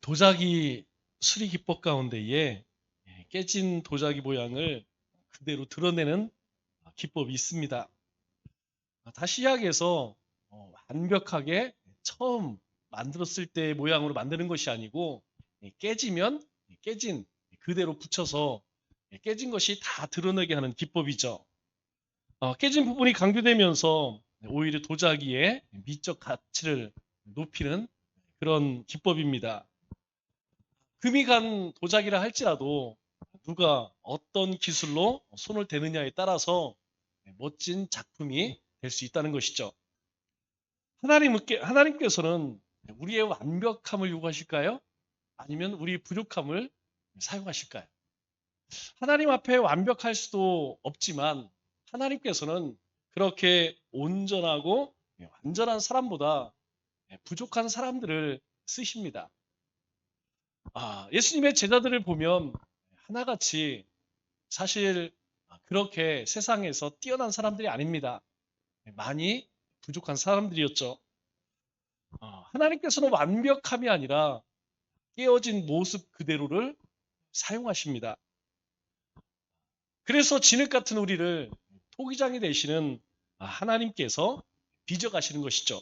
도자기 수리 기법 가운데에 깨진 도자기 모양을 그대로 드러내는 기법이 있습니다. 다시 시작해서 완벽하게 처음 만들었을 때 모양으로 만드는 것이 아니고 깨지면 깨진 그대로 붙여서 깨진 것이 다 드러나게 하는 기법이죠. 깨진 부분이 강조되면서 오히려 도자기의 미적 가치를 높이는 그런 기법입니다. 금이 간 도자기라 할지라도 누가 어떤 기술로 손을 대느냐에 따라서 멋진 작품이 될 수 있다는 것이죠. 하나님께서는 우리의 완벽함을 요구하실까요? 아니면 우리의 부족함을 사용하실까요? 하나님 앞에 완벽할 수도 없지만 하나님께서는 그렇게 온전하고 완전한 사람보다 부족한 사람들을 쓰십니다. 예수님의 제자들을 보면 하나같이 사실 그렇게 세상에서 뛰어난 사람들이 아닙니다. 많이 부족한 사람들이었죠. 하나님께서는 완벽함이 아니라 깨어진 모습 그대로를 사용하십니다. 그래서 진흙 같은 우리를 토기장이 되시는 하나님께서 빚어가시는 것이죠.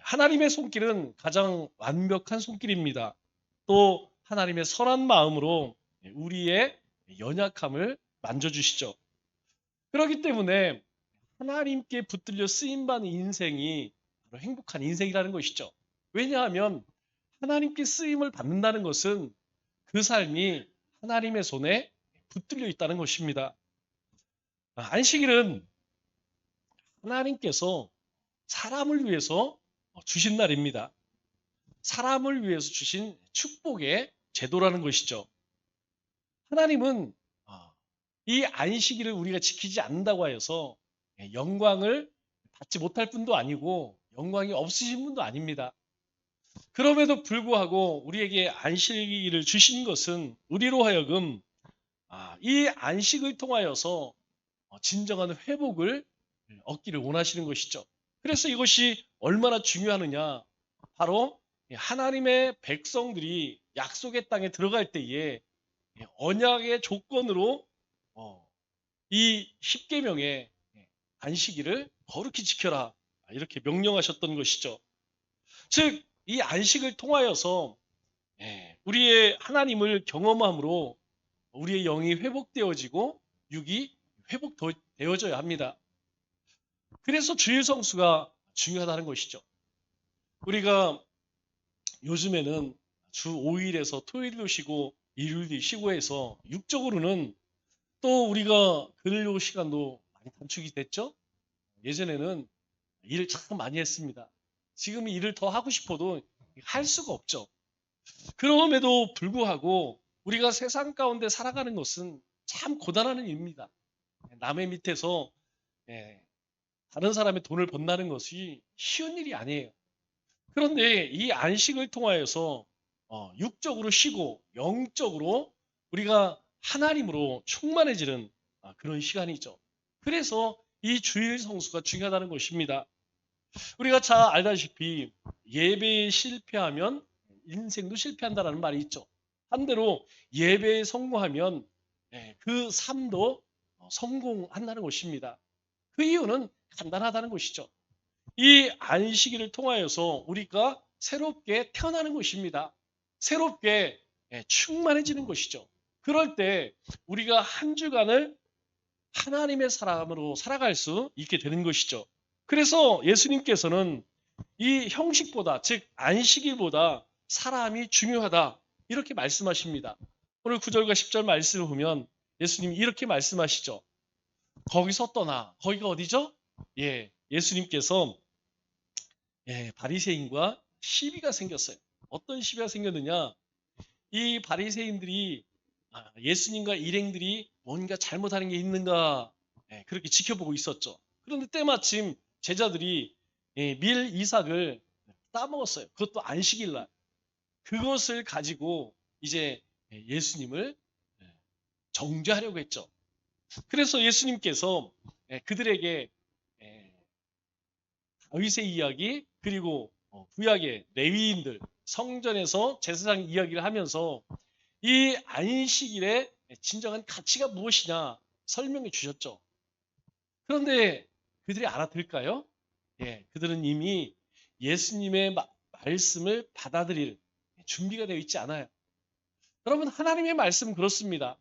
하나님의 손길은 가장 완벽한 손길입니다. 또 하나님의 선한 마음으로 우리의 연약함을 만져주시죠. 그렇기 때문에 하나님께 붙들려 쓰임받는 인생이 바로 행복한 인생이라는 것이죠. 왜냐하면 하나님께 쓰임을 받는다는 것은 그 삶이 하나님의 손에 붙들려 있다는 것입니다. 안식일은 하나님께서 사람을 위해서 주신 날입니다. 사람을 위해서 주신 축복의 제도라는 것이죠. 하나님은 이 안식일을 우리가 지키지 않는다고 하여서 영광을 받지 못할 뿐도 아니고 영광이 없으신 분도 아닙니다. 그럼에도 불구하고 우리에게 안식일을 주신 것은 우리로 하여금 이 안식을 통하여서 진정한 회복을 얻기를 원하시는 것이죠. 그래서 이것이 얼마나 중요하느냐. 바로 하나님의 백성들이 약속의 땅에 들어갈 때에 언약의 조건으로 이 십계명의 안식일을 거룩히 지켜라 이렇게 명령하셨던 것이죠. 즉 이 안식을 통하여서 우리의 하나님을 경험함으로 우리의 영이 회복되어지고 육이 회복되어져야 합니다. 그래서 주일 성수가 중요하다는 것이죠. 우리가 요즘에는 주 5일에서 토요일도 쉬고 일요일도 쉬고 해서 육적으로는 또 우리가 근로 시간도 많이 단축이 됐죠. 예전에는 일을 참 많이 했습니다. 지금 일을 더 하고 싶어도 할 수가 없죠. 그럼에도 불구하고 우리가 세상 가운데 살아가는 것은 참 고단한 일입니다. 남의 밑에서 다른 사람의 돈을 번다는 것이 쉬운 일이 아니에요. 그런데 이 안식을 통하여서 육적으로 쉬고 영적으로 우리가 하나님으로 충만해지는 그런 시간이죠. 그래서 이 주일 성수가 중요하다는 것입니다. 우리가 잘 알다시피 예배에 실패하면 인생도 실패한다는 말이 있죠. 반대로 예배에 성공하면 그 삶도 성공한다는 것입니다. 그 이유는 간단하다는 것이죠. 이 안식일을 통하여서 우리가 새롭게 태어나는 것입니다. 새롭게 충만해지는 것이죠. 그럴 때 우리가 한 주간을 하나님의 사람으로 살아갈 수 있게 되는 것이죠. 그래서 예수님께서는 이 형식보다, 즉 안식일보다 사람이 중요하다 이렇게 말씀하십니다. 오늘 9절과 10절 말씀을 보면 예수님이 이렇게 말씀하시죠. 거기서 떠나. 거기가 어디죠? 예수님께서 바리새인과 시비가 생겼어요. 어떤 시비가 생겼느냐? 이 바리새인들이 예수님과 일행들이 뭔가 잘못하는 게 있는가 그렇게 지켜보고 있었죠. 그런데 때마침 제자들이 밀 이삭을 따먹었어요. 그것도 안식일 날. 그것을 가지고 이제 예수님을 정죄하려고 했죠. 그래서 예수님께서 그들에게 다윗의 이야기 그리고 구약의 레위인들 성전에서 제사장 이야기를 하면서 이 안식일의 진정한 가치가 무엇이냐 설명해 주셨죠. 그런데 그들이 알아들을까요? 예, 그들은 이미 예수님의 말씀을 받아들일 준비가 되어 있지 않아요. 여러분, 하나님의 말씀은 그렇습니다.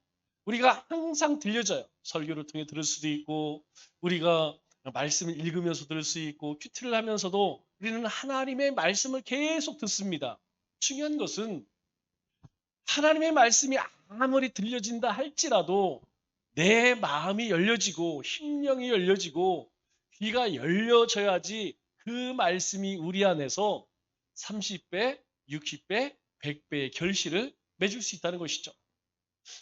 우리가 항상 들려져요. 설교를 통해 들을 수도 있고, 우리가 말씀을 읽으면서 들을 수 있고, 큐티를 하면서도 우리는 하나님의 말씀을 계속 듣습니다. 중요한 것은 하나님의 말씀이 아무리 들려진다 할지라도 내 마음이 열려지고 심령이 열려지고 귀가 열려져야지 그 말씀이 우리 안에서 30배, 60배, 100배의 결실을 맺을 수 있다는 것이죠.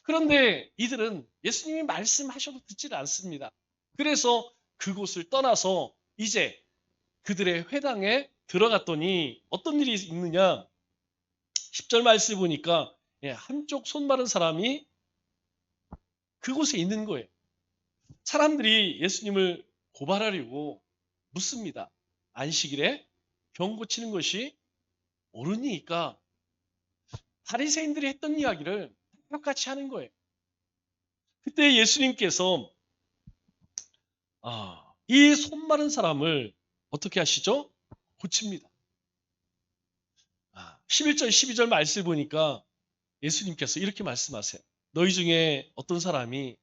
그런데 이들은 예수님이 말씀하셔도 듣지를 않습니다. 그래서 그곳을 떠나서 이제 그들의 회당에 들어갔더니 어떤 일이 있느냐? 10절 말씀 보니까 한쪽 손 마른 사람이 그곳에 있는 거예요. 사람들이 예수님을 고발하려고 묻습니다. 안식일에 병 고치는 것이 옳으니까 바리새인들이 했던 이야기를 똑같이 하는 거예요. 그때 예수님께서 이 손 마른 사람을 어떻게 하시죠? 고칩니다. 11절, 12절 말씀 보니까 예수님께서 이렇게 말씀하세요. 너희 중에 어떤 사람이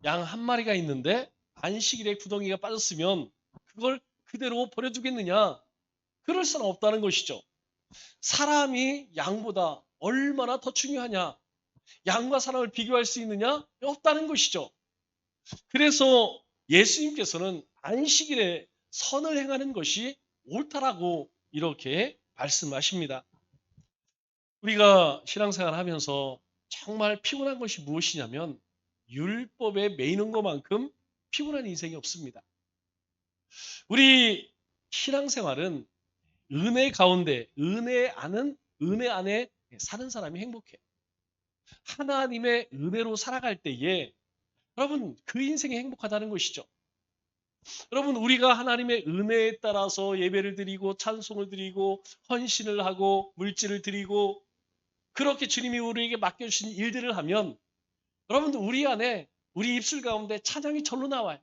양 한 마리가 있는데 안식일에 구덩이가 빠졌으면 그걸 그대로 버려두겠느냐? 그럴 수는 없다는 것이죠. 사람이 양보다 얼마나 더 중요하냐? 양과 사람을 비교할 수 있느냐? 없다는 것이죠. 그래서 예수님께서는 안식일에 선을 행하는 것이 옳다라고 이렇게 말씀하십니다. 우리가 신앙생활 하면서 정말 피곤한 것이 무엇이냐면 율법에 매이는 것만큼 피곤한 인생이 없습니다. 우리 신앙생활은 은혜 가운데, 은혜 안에 사는 사람이 행복해. 하나님의 은혜로 살아갈 때에 여러분 그 인생이 행복하다는 것이죠. 여러분 우리가 하나님의 은혜에 따라서 예배를 드리고 찬송을 드리고 헌신을 하고 물질을 드리고 그렇게 주님이 우리에게 맡겨주신 일들을 하면 여러분들 우리 안에 우리 입술 가운데 찬양이 절로 나와요.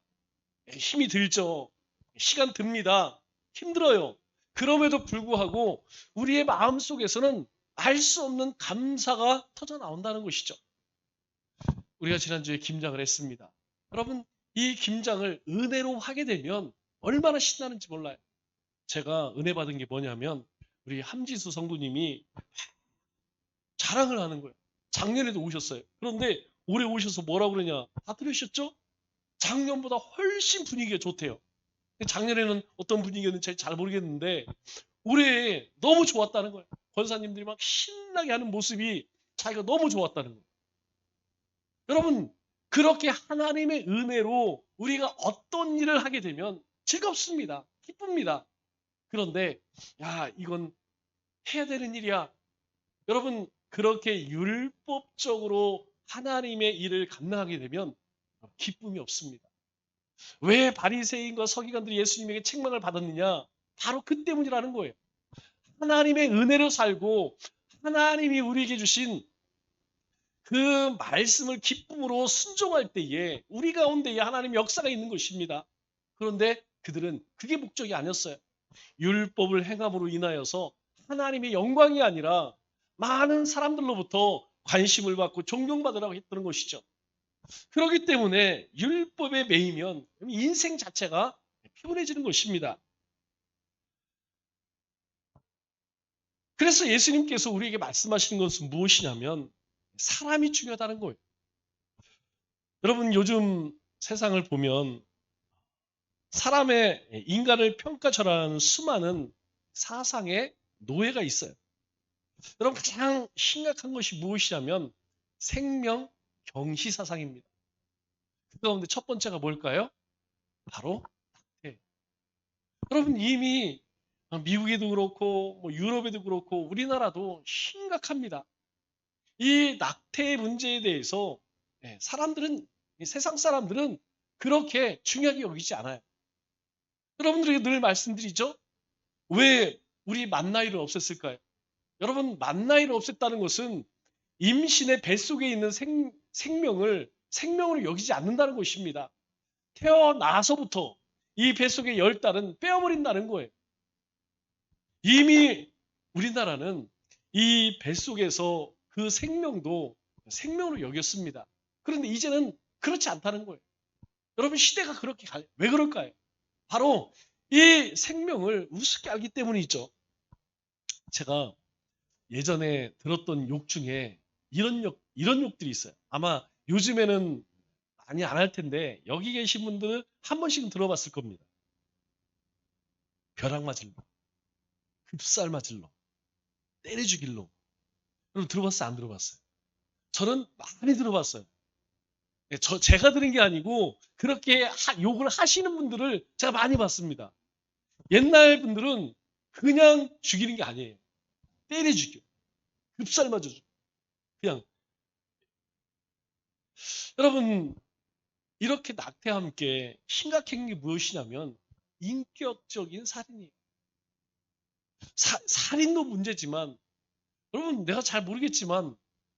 힘이 들죠. 시간 듭니다. 힘들어요. 그럼에도 불구하고 우리의 마음속에서는 알 수 없는 감사가 터져 나온다는 것이죠. 우리가 지난주에 김장을 했습니다. 여러분 이 김장을 은혜로 하게 되면 얼마나 신나는지 몰라요. 제가 은혜 받은 게 뭐냐면 우리 함지수 성도님이 자랑을 하는 거예요. 작년에도 오셨어요. 그런데 올해 오셔서 뭐라 그러냐? 다 들으셨죠? 작년보다 훨씬 분위기가 좋대요. 작년에는 어떤 분위기였는지 잘 모르겠는데 올해 너무 좋았다는 거예요. 권사님들이 막 신나게 하는 모습이 자기가 너무 좋았다는 거예요. 여러분 그렇게 하나님의 은혜로 우리가 어떤 일을 하게 되면 즐겁습니다. 기쁩니다. 그런데 이건 해야 되는 일이야. 여러분 그렇게 율법적으로 하나님의 일을 감당하게 되면 기쁨이 없습니다. 왜 바리새인과 서기관들이 예수님에게 책망을 받았느냐? 바로 그 때문이라는 거예요. 하나님의 은혜로 살고 하나님이 우리에게 주신 그 말씀을 기쁨으로 순종할 때에 우리 가운데에 하나님의 역사가 있는 것입니다. 그런데 그들은 그게 목적이 아니었어요. 율법을 행함으로 인하여서 하나님의 영광이 아니라 많은 사람들로부터 관심을 받고 존경받으라고 했던 것이죠. 그렇기 때문에 율법에 매이면 인생 자체가 피곤해지는 것입니다. 그래서 예수님께서 우리에게 말씀하시는 것은 무엇이냐면 사람이 중요하다는 거예요. 여러분 요즘 세상을 보면 사람의 인간을 평가절하는 수많은 사상의 노예가 있어요. 여러분 가장 심각한 것이 무엇이냐면 생명 경시 사상입니다. 그 가운데 첫 번째가 뭘까요? 바로 낙태. 여러분 이미 미국에도 그렇고 유럽에도 그렇고 우리나라도 심각합니다. 이 낙태 문제에 대해서 사람들은 세상 사람들은 그렇게 중요하게 여기지 않아요. 여러분들에게 늘 말씀드리죠. 왜 우리 만 나이를 없앴을까요? 여러분, 만 나이를 없앴다는 것은 임신의 뱃속에 있는 생명을 생명으로 여기지 않는다는 것입니다. 태어나서부터 이 뱃속의 10달은 빼어버린다는 거예요. 이미 우리나라는 이 뱃속에서 그 생명도 생명으로 여겼습니다. 그런데 이제는 그렇지 않다는 거예요. 여러분, 시대가 그렇게 가요. 왜 그럴까요? 바로 이 생명을 우습게 알기 때문이죠. 제가 예전에 들었던 욕 중에 이런 욕들이 있어요. 아마 요즘에는 많이 안 할 텐데 여기 계신 분들은 한 번씩은 들어봤을 겁니다. 벼락 맞을 놈, 흡살 맞을 놈, 때려 죽일 놈. 여러분, 들어봤어요? 안 들어봤어요? 저는 많이 들어봤어요. 제가 들은 게 아니고 그렇게 욕을 하시는 분들을 제가 많이 봤습니다. 옛날 분들은 그냥 죽이는 게 아니에요. 때려 죽여. 흡살 맞아 죽여. 그냥. 여러분, 이렇게 낙태와 함께 심각한 게 무엇이냐면 인격적인 살인이에요. 살인도 문제지만, 여러분, 내가 잘 모르겠지만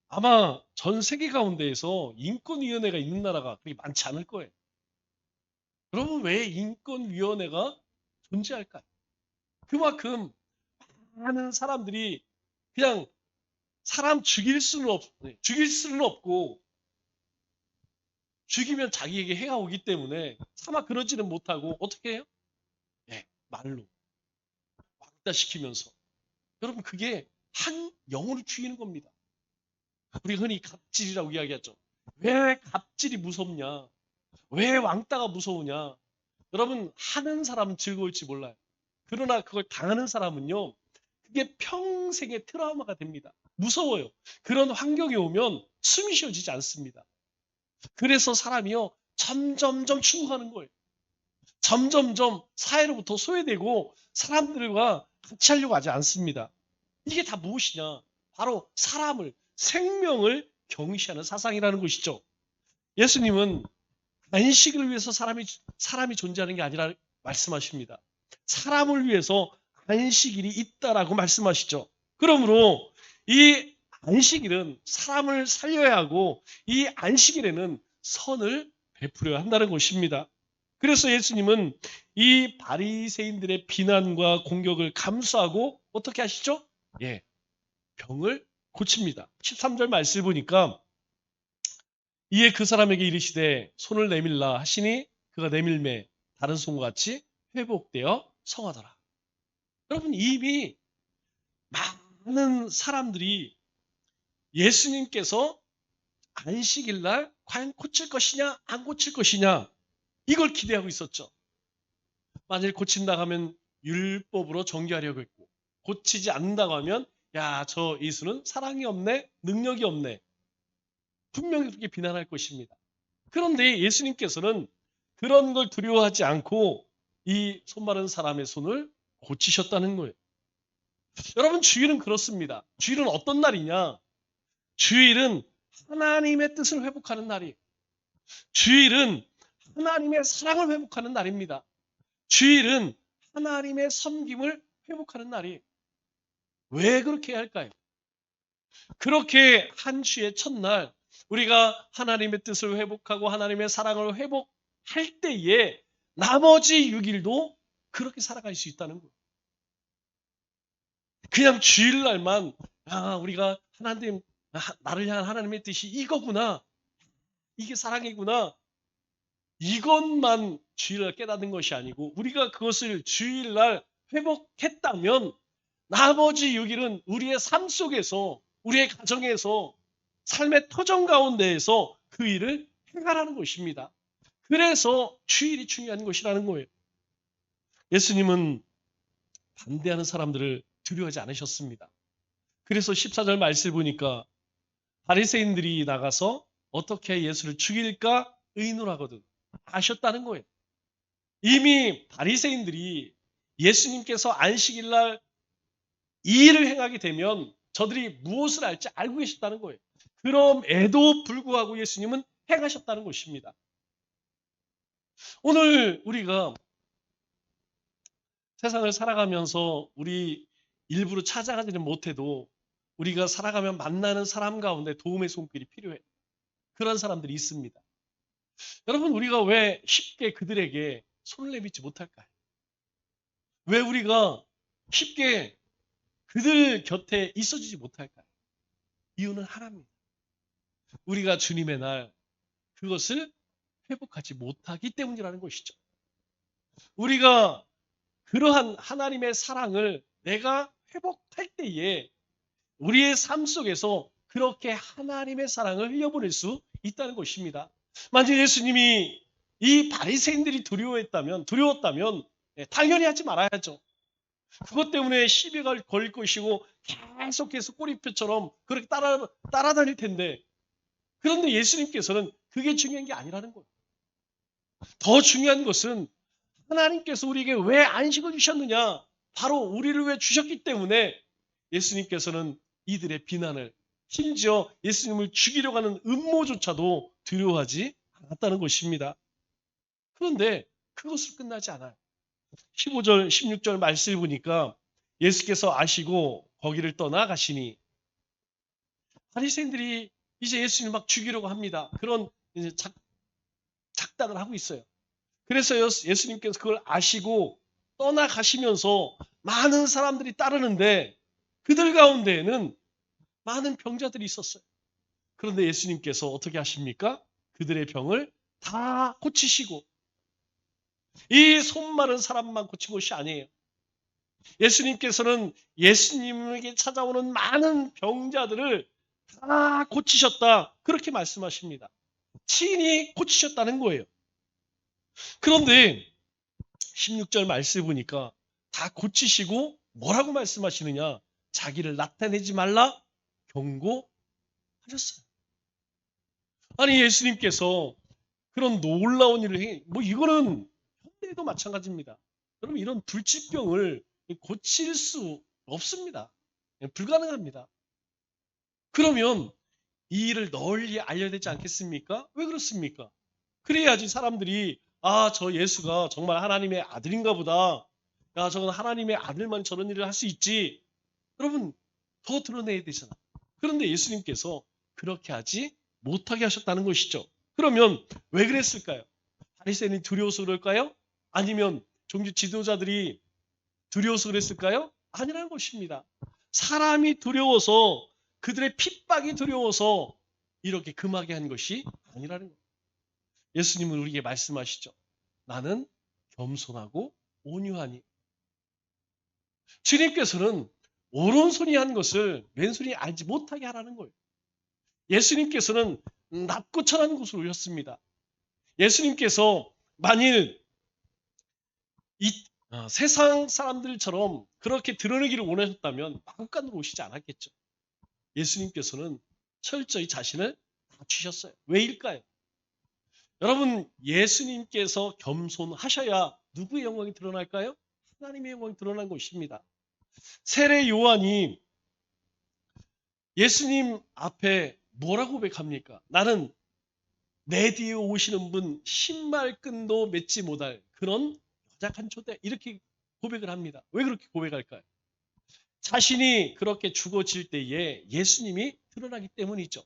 아마 전 세계 가운데에서 인권위원회가 있는 나라가 그렇게 많지 않을 거예요. 여러분, 왜 인권위원회가 존재할까요? 그만큼 많은 사람들이 그냥 사람 죽일 수는 없고, 죽이면 자기에게 해가 오기 때문에 차마 그러지는 못하고 어떻게 해요? 말로 왕따 시키면서. 여러분, 그게 한 영혼을 죽이는 겁니다. 우리 흔히 갑질이라고 이야기하죠. 왜 갑질이 무섭냐? 왜 왕따가 무서우냐? 여러분, 하는 사람은 즐거울지 몰라요. 그러나 그걸 당하는 사람은요, 그게 평생의 트라우마가 됩니다. 무서워요. 그런 환경에 오면 숨이 쉬어지지 않습니다. 그래서 사람이요, 점점점 추구하는 거예요. 점점점 사회로부터 소외되고 사람들과 같이 하려고 하지 않습니다. 이게 다 무엇이냐? 바로 생명을 경시하는 사상이라는 것이죠. 예수님은 안식을 위해서 사람이 존재하는 게 아니라 말씀하십니다. 사람을 위해서 안식일이 있다라고 말씀하시죠. 그러므로 이 안식일은 사람을 살려야 하고 이 안식일에는 선을 베풀어야 한다는 것입니다. 그래서 예수님은 이 바리새인들의 비난과 공격을 감수하고 어떻게 하시죠? 병을 고칩니다. 13절 말씀을 보니까 이에 그 사람에게 이르시되 손을 내밀라 하시니 그가 내밀매 다른 손과 같이 회복되어 성하더라. 여러분, 이미 많은 사람들이 예수님께서 안식일 날 과연 고칠 것이냐 안 고칠 것이냐 이걸 기대하고 있었죠. 만일 고친다고 하면 율법으로 정죄하려고 했고, 고치지 않는다고 하면 야, 저 예수는 사랑이 없네, 능력이 없네, 분명히 그렇게 비난할 것입니다. 그런데 예수님께서는 그런 걸 두려워하지 않고 이 손마른 사람의 손을 고치셨다는 거예요. 여러분, 주일은 그렇습니다. 주일은 어떤 날이냐? 주일은 하나님의 뜻을 회복하는 날이에요. 주일은 하나님의 사랑을 회복하는 날입니다. 주일은 하나님의 섬김을 회복하는 날이에요. 왜 그렇게 해야 할까요? 그렇게 한 주의 첫날 우리가 하나님의 뜻을 회복하고 하나님의 사랑을 회복할 때에 나머지 6일도 그렇게 살아갈 수 있다는 거예요. 그냥 주일날만 우리가 하나님, 나를 향한 하나님의 뜻이 이거구나, 이게 사랑이구나, 이것만 주일날 깨닫는 것이 아니고 우리가 그것을 주일날 회복했다면 나머지 6일은 우리의 삶 속에서, 우리의 가정에서, 삶의 터전 가운데에서 그 일을 행하라는 것입니다. 그래서 주일이 중요한 것이라는 거예요. 예수님은 반대하는 사람들을 두려워하지 않으셨습니다. 그래서 14절 말씀을 보니까 바리새인들이 나가서 어떻게 예수를 죽일까 의논하거든 아셨다는 거예요. 이미 바리새인들이 예수님께서 안식일 날 이 일을 행하게 되면 저들이 무엇을 할지 알고 계셨다는 거예요. 그럼에도 불구하고 예수님은 행하셨다는 것입니다. 오늘 우리가 세상을 살아가면서 우리 일부러 찾아가지는 못해도 우리가 살아가며 만나는 사람 가운데 도움의 손길이 필요해. 그런 사람들이 있습니다. 여러분, 우리가 왜 쉽게 그들에게 손을 내밀지 못할까요? 왜 우리가 쉽게 그들 곁에 있어주지 못할까요? 이유는 하나입니다. 우리가 주님의 날 그것을 회복하지 못하기 때문이라는 것이죠. 우리가 그러한 하나님의 사랑을 내가 회복할 때에 우리의 삶 속에서 그렇게 하나님의 사랑을 흘려보낼 수 있다는 것입니다. 만약 예수님이 이 바리새인들이 두려웠다면 당연히 하지 말아야죠. 그것 때문에 시비가 걸 것이고 계속해서 꼬리표처럼 그렇게 따라다닐 텐데, 그런데 예수님께서는 그게 중요한 게 아니라는 거예요. 더 중요한 것은 하나님께서 우리에게 왜 안식을 주셨느냐, 바로 우리를 위해 주셨기 때문에 예수님께서는 이들의 비난을, 심지어 예수님을 죽이려고 하는 음모조차도 두려워하지 않았다는 것입니다. 그런데 그것으로 끝나지 않아요. 15절, 16절 말씀을 보니까 예수께서 아시고 거기를 떠나가시니, 바리새인들이 이제 예수님을 막 죽이려고 합니다. 그런 이제 작당을 하고 있어요. 그래서 예수님께서 그걸 아시고 떠나가시면서 많은 사람들이 따르는데 그들 가운데에는 많은 병자들이 있었어요. 그런데 예수님께서 어떻게 하십니까? 그들의 병을 다 고치시고, 이 손 마른 사람만 고친 것이 아니에요. 예수님께서는 예수님에게 찾아오는 많은 병자들을 다 고치셨다, 그렇게 말씀하십니다. 친히 고치셨다는 거예요. 그런데 16절 말씀 보니까 다 고치시고 뭐라고 말씀하시느냐? 자기를 나타내지 말라 경고하셨어요. 아니, 예수님께서 그런 놀라운 일을 이거는 현대에도 마찬가지입니다. 여러분, 이런 불치병을 고칠 수 없습니다. 불가능합니다. 그러면 이 일을 널리 알려야 되지 않겠습니까? 왜 그렇습니까? 그래야지 사람들이, 아, 저 예수가 정말 하나님의 아들인가 보다. 야, 저건 하나님의 아들만 저런 일을 할 수 있지. 여러분, 더 드러내야 되잖아. 그런데 예수님께서 그렇게 하지 못하게 하셨다는 것이죠. 그러면 왜 그랬을까요? 바리새인이 두려워서 그럴까요? 아니면 종교 지도자들이 두려워서 그랬을까요? 아니라는 것입니다. 사람이 두려워서, 그들의 핍박이 두려워서 이렇게 금하게 한 것이 아니라는 거예요. 예수님은 우리에게 말씀하시죠. 나는 겸손하고 온유하니. 주님께서는 오른손이 한 것을 왼손이 알지 못하게 하라는 거예요. 예수님께서는 낮고 천한 곳으로 오셨습니다. 예수님께서 만일 세상 사람들처럼 그렇게 드러내기를 원하셨다면 마구간으로 오시지 않았겠죠. 예수님께서는 철저히 자신을 낮추셨어요. 왜일까요? 여러분, 예수님께서 겸손하셔야 누구의 영광이 드러날까요? 하나님의 영광이 드러난 것입니다. 세례 요한이 예수님 앞에 뭐라고 고백합니까? 나는 내 뒤에 오시는 분 신발끈도 맺지 못할 그런 여작한 초대, 이렇게 고백을 합니다. 왜 그렇게 고백할까요? 자신이 그렇게 죽어질 때에 예수님이 드러나기 때문이죠.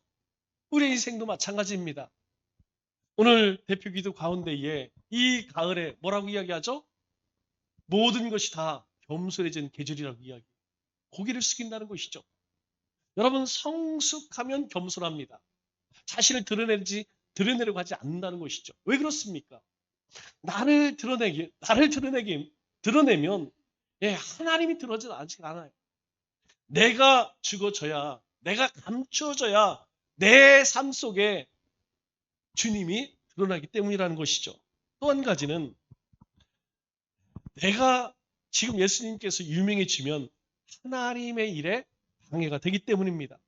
우리 인생도 마찬가지입니다. 오늘 대표기도 가운데에 이 가을에 뭐라고 이야기하죠? 모든 것이 다 겸손해진 계절이라고 이야기. 고개를 숙인다는 것이죠. 여러분, 성숙하면 겸손합니다. 자신을 드러내려고 하지 않는다는 것이죠. 왜 그렇습니까? 나를 드러내면 하나님이 드러나지 않아요. 내가 죽어져야, 내가 감추어져야 내 삶 속에 주님이 드러나기 때문이라는 것이죠. 또 한 가지는, 내가 지금 예수님께서 유명해지면 하나님의 일에 방해가 되기 때문입니다.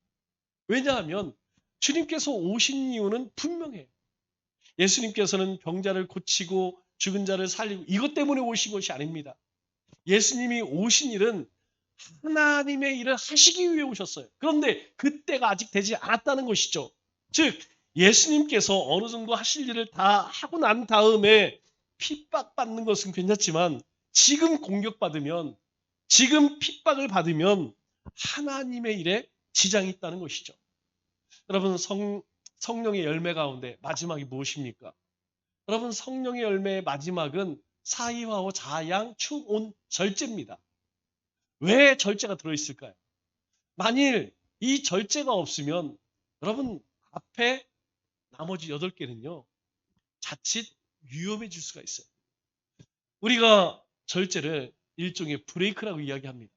왜냐하면 주님께서 오신 이유는 분명해요. 예수님께서는 병자를 고치고 죽은 자를 살리고 이것 때문에 오신 것이 아닙니다. 예수님이 오신 일은 하나님의 일을 하시기 위해 오셨어요. 그런데 그때가 아직 되지 않았다는 것이죠. 즉, 예수님께서 어느 정도 하실 일을 다 하고 난 다음에 핍박받는 것은 괜찮지만, 지금 공격받으면, 지금 핍박을 받으면 하나님의 일에 지장이 있다는 것이죠. 여러분 성령의 열매 가운데 마지막이 무엇입니까? 여러분 성령의 열매의 마지막은 사이화와 자양, 충온, 절제입니다. 왜 절제가 들어있을까요? 만일 이 절제가 없으면 여러분 앞에 나머지 8개는요. 자칫 위험해질 수가 있어요. 우리가 절제를 일종의 브레이크라고 이야기합니다.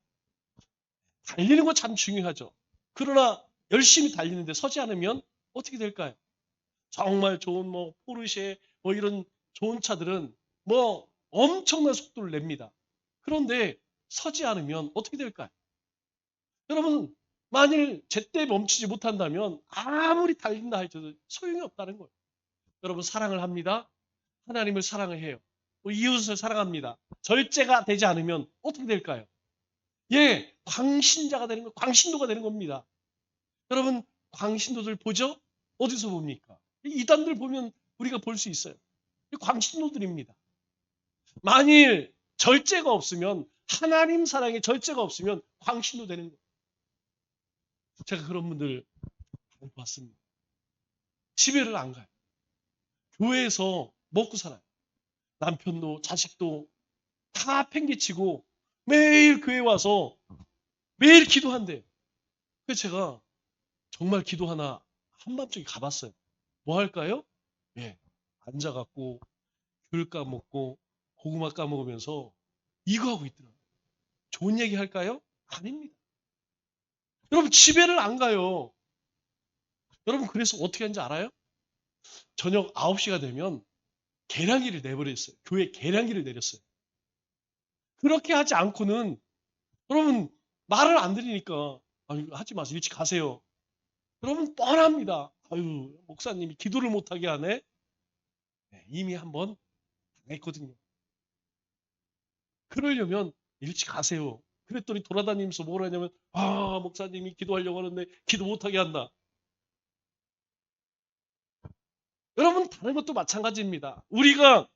달리는 거 참 중요하죠. 그러나 열심히 달리는데 서지 않으면 어떻게 될까요? 정말 좋은 뭐 포르쉐 뭐 이런 좋은 차들은 뭐 엄청난 속도를 냅니다. 그런데 서지 않으면 어떻게 될까요? 여러분 만일 제때 멈추지 못한다면 아무리 달린다 해도 소용이 없다는 거예요. 여러분 사랑을 합니다. 하나님을 사랑을 해요. 이웃을 사랑합니다. 절제가 되지 않으면 어떻게 될까요? 예, 광신자가 되는 거, 광신도가 되는 겁니다. 여러분 광신도들 보죠? 어디서 봅니까? 이단들 보면 우리가 볼 수 있어요. 광신도들입니다. 만일 절제가 없으면 하나님 사랑에 절제가 없으면 광신도 되는 거예요. 제가 그런 분들 봤습니다. 집에를 안 가요. 교회에서 먹고 살아요. 남편도 자식도 다 팽개치고 매일 교회 와서 매일 기도한대요. 그래서 제가 정말 기도하나 한밤중에 가봤어요. 뭐 할까요? 예, 앉아갖고 귤 까먹고 고구마 까먹으면서 이거 하고 있더라고요. 좋은 얘기 할까요? 아닙니다. 여러분 집에를 안 가요. 여러분 그래서 어떻게 하는지 알아요? 저녁 9시가 되면 계량기를 내버렸어요. 교회 계량기를 내렸어요. 그렇게 하지 않고는 여러분 말을 안 들으니까 아유, 하지 마세요. 일찍 가세요. 여러분 뻔합니다. 아유 목사님이 기도를 못하게 하네. 네, 이미 한번 당했거든요. 그러려면 일찍 가세요. 그랬더니 돌아다니면서 뭐라 하냐면 아 목사님이 기도하려고 하는데 기도 못하게 한다. 여러분 다른 것도 마찬가지입니다. 우리가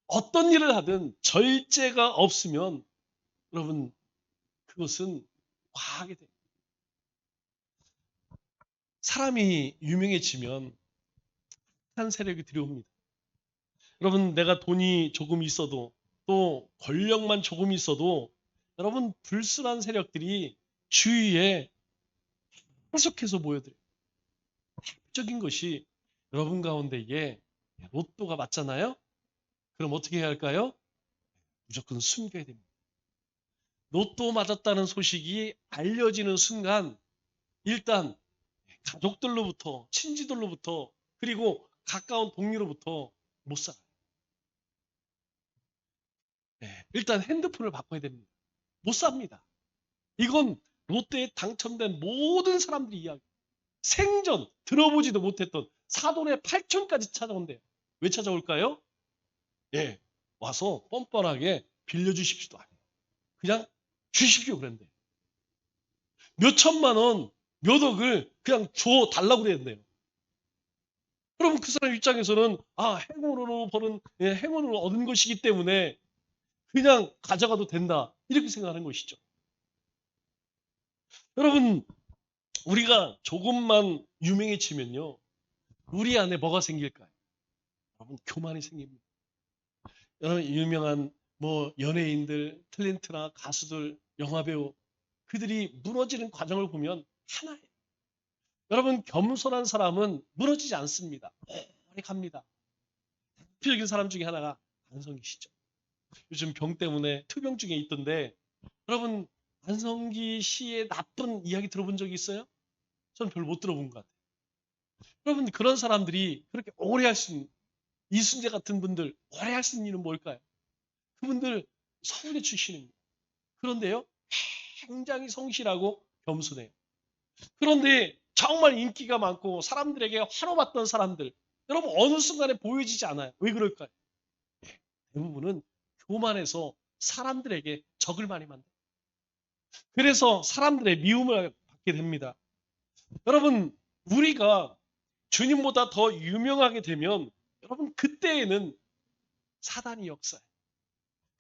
어떤 일을 하든 절제가 없으면 여러분 그것은 과하게 됩니다. 사람이 유명해지면 한 세력이 들여옵니다. 여러분 내가 돈이 조금 있어도 또 권력만 조금 있어도 여러분 불순한 세력들이 주위에 계속해서 모여들어요. 대표적인 것이 여러분 가운데에 로또가 맞잖아요. 그럼 어떻게 해야 할까요? 무조건 숨겨야 됩니다. 로또 맞았다는 소식이 알려지는 순간 일단 가족들로부터 친지들로부터 그리고 가까운 동료로부터 못 살아요. 네, 일단 핸드폰을 바꿔야 됩니다. 못 삽니다. 이건 롯데에 당첨된 모든 사람들이 이야기. 생전 들어보지도 못했던 사돈의 8촌까지 찾아온대요. 왜 찾아올까요? 예, 와서 뻔뻔하게 빌려주십시오도 아니에요. 그냥 주십시오 그랬는데 몇 천만 원, 몇 억을 그냥 줘 달라고 그랬네요. 여러분 그 사람 입장에서는 아 행운으로 버는 행운으로 얻은 것이기 때문에 그냥 가져가도 된다 이렇게 생각하는 것이죠. 여러분 우리가 조금만 유명해지면요 우리 안에 뭐가 생길까요? 여러분 교만이 생깁니다. 여러분 유명한 뭐 연예인들, 탤런트나 가수들, 영화배우 그들이 무너지는 과정을 보면 하나예요. 여러분 겸손한 사람은 무너지지 않습니다. 오래 갑니다. 대표적인 사람 중에 하나가 안성기 씨죠. 요즘 병 때문에 투병 중에 있던데 여러분 안성기 씨의 나쁜 이야기 들어본 적이 있어요? 저는 별로 못 들어본 것 같아요. 여러분 그런 사람들이 그렇게 오래 할 수 있는 이순재 같은 분들 오래 할 수 있는 일은 뭘까요? 그분들 서울에 출신입니다. 그런데요 굉장히 성실하고 겸손해요. 그런데 정말 인기가 많고 사람들에게 환호받던 사람들 여러분 어느 순간에 보여지지 않아요. 왜 그럴까요? 대부분은 교만해서 사람들에게 적을 많이 만들어요. 그래서 사람들의 미움을 받게 됩니다. 여러분 우리가 주님보다 더 유명하게 되면 여러분 그때에는 사단이 역사해요.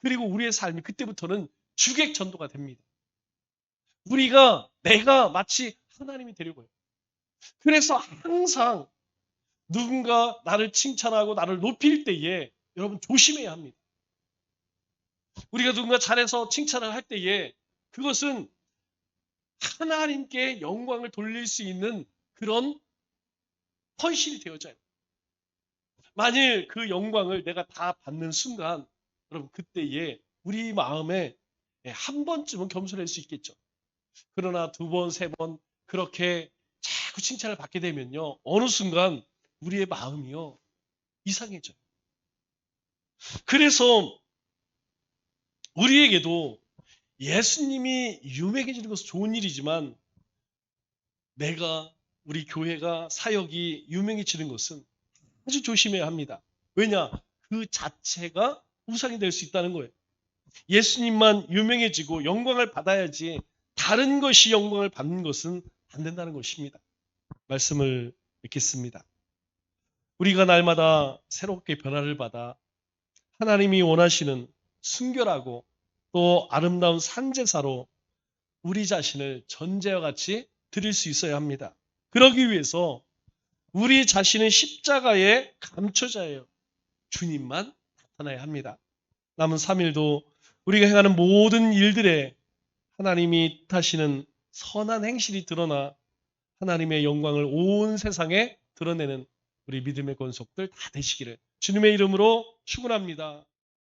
그리고 우리의 삶이 그때부터는 주객전도가 됩니다. 우리가 내가 마치 하나님이 되려고 해요. 그래서 항상 누군가 나를 칭찬하고 나를 높일 때에 여러분 조심해야 합니다. 우리가 누군가 잘해서 칭찬을 할 때에 그것은 하나님께 영광을 돌릴 수 있는 그런 헌신이 되어져야 돼요. 만일 그 영광을 내가 다 받는 순간 여러분 그때에 우리 마음에 한 번쯤은 겸손할 수 있겠죠. 그러나 두 번, 세 번 그렇게 자꾸 칭찬을 받게 되면요. 어느 순간 우리의 마음이요. 이상해져요. 그래서 우리에게도 예수님이 유명해지는 것은 좋은 일이지만 내가 우리 교회가 사역이 유명해지는 것은 아주 조심해야 합니다. 왜냐? 그 자체가 우상이 될 수 있다는 거예요. 예수님만 유명해지고 영광을 받아야지 다른 것이 영광을 받는 것은 안 된다는 것입니다. 말씀을 읽겠습니다. 우리가 날마다 새롭게 변화를 받아 하나님이 원하시는 순결하고 또 아름다운 산제사로 우리 자신을 전제와 같이 드릴 수 있어야 합니다. 그러기 위해서 우리 자신은 십자가의 감초자예요. 주님만 나타나야 합니다. 남은 3일도 우리가 행하는 모든 일들에 하나님이 뜻하시는 선한 행실이 드러나 하나님의 영광을 온 세상에 드러내는 우리 믿음의 권속들 다 되시기를 주님의 이름으로 축원합니다.